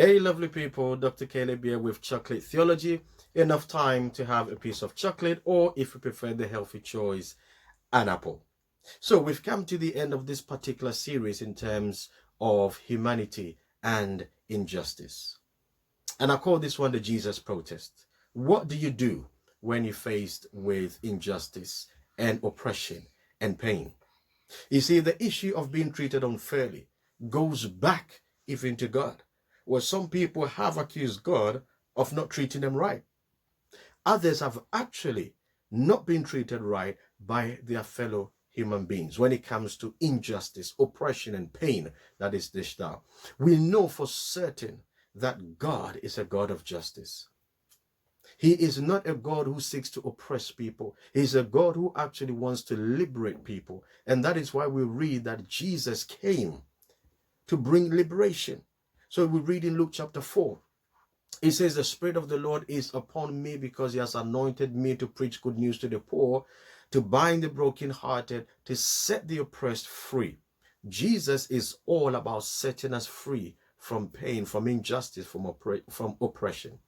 Hey, lovely people, Dr. Caleb here with Chocolate Theology. Enough time to have a piece of chocolate, or if you prefer the healthy choice, an apple. So we've come to the end of this particular series in terms of humanity and injustice. And I call this one the Jesus protest. What do you do when you're faced with injustice and oppression and pain? You see, the issue of being treated unfairly goes back even to God, where some people have accused God of not treating them right. Others have actually not been treated right by their fellow human beings when it comes to injustice, oppression, and pain that is dished out. We know for certain that God is a God of justice. He is not a God who seeks to oppress people. He's a God who actually wants to liberate people. And that is why we read that Jesus came to bring liberation. So we read in Luke chapter 4. It says, the Spirit of the Lord is upon me because he has anointed me to preach good news to the poor, to bind the brokenhearted, to set the oppressed free. Jesus is all about setting us free from pain, from injustice, from oppression.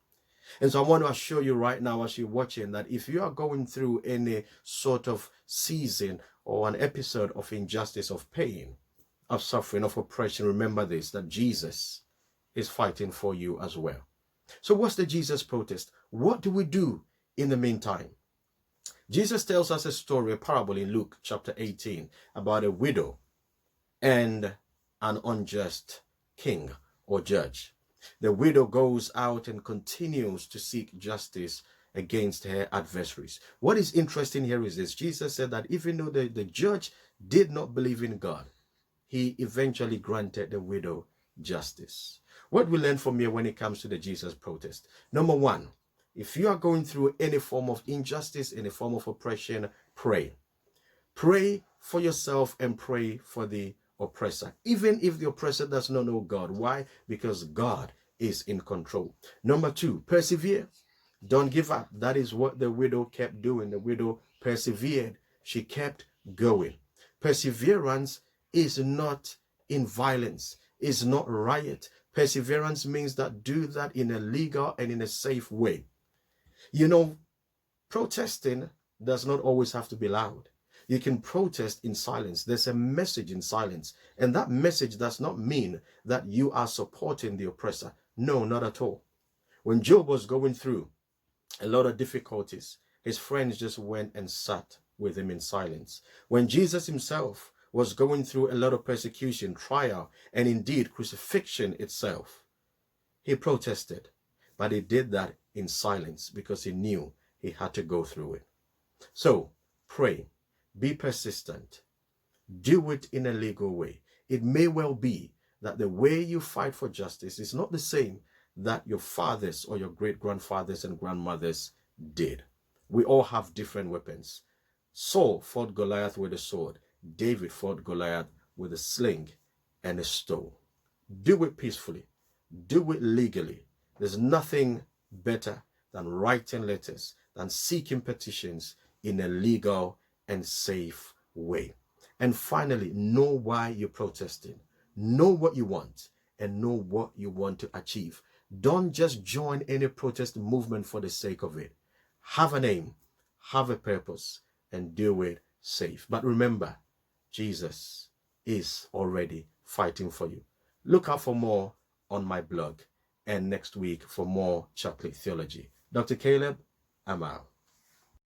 And so I want to assure you right now as you're watching that if you are going through any sort of season or an episode of injustice, of pain, of suffering, of oppression, remember this, that Jesus is fighting for you as well. So what's the Jesus protest? What do we do in the meantime? Jesus tells us a story, a parable in Luke chapter 18 about a widow and an unjust king or judge. The widow goes out and continues to seek justice against her adversaries. What is interesting here is this. Jesus said that even though the judge did not believe in God, he eventually granted the widow justice. What we learn from here when it comes to the Jesus protest. Number one, if you are going through any form of injustice, any form of oppression, pray. Pray for yourself and pray for the oppressor, even if the oppressor does not know God. Why? Because God is in control. Number two, persevere. Don't give up. That is what the widow kept doing. The widow persevered. She kept going. Perseverance is not in violence, is not riot. Perseverance means that do that in a legal and in a safe way. You know, protesting does not always have to be loud. You can protest in silence. There's a message in silence. And that message does not mean that you are supporting the oppressor. No, not at all. When Job was going through a lot of difficulties, his friends just went and sat with him in silence. When Jesus himself was going through a lot of persecution, trial, and indeed crucifixion itself, he protested. But he did that in silence because he knew he had to go through it. So pray. Be persistent. Do it in a legal way. It may well be that the way you fight for justice is not the same that your fathers or your great-grandfathers and grandmothers did. We all have different weapons. Saul fought Goliath with a sword. David fought Goliath with a sling and a stone. Do it peacefully. Do it legally. There's nothing better than writing letters, than seeking petitions in a legal and safe way. And finally, know why you're protesting. Know what you want and know what you want to achieve. Don't just join any protest movement for the sake of it. Have an aim, have a purpose, and do it safe. But remember, Jesus is already fighting for you. Look out for more on my blog and next week for more chocolate theology. Dr. Caleb, I'm out.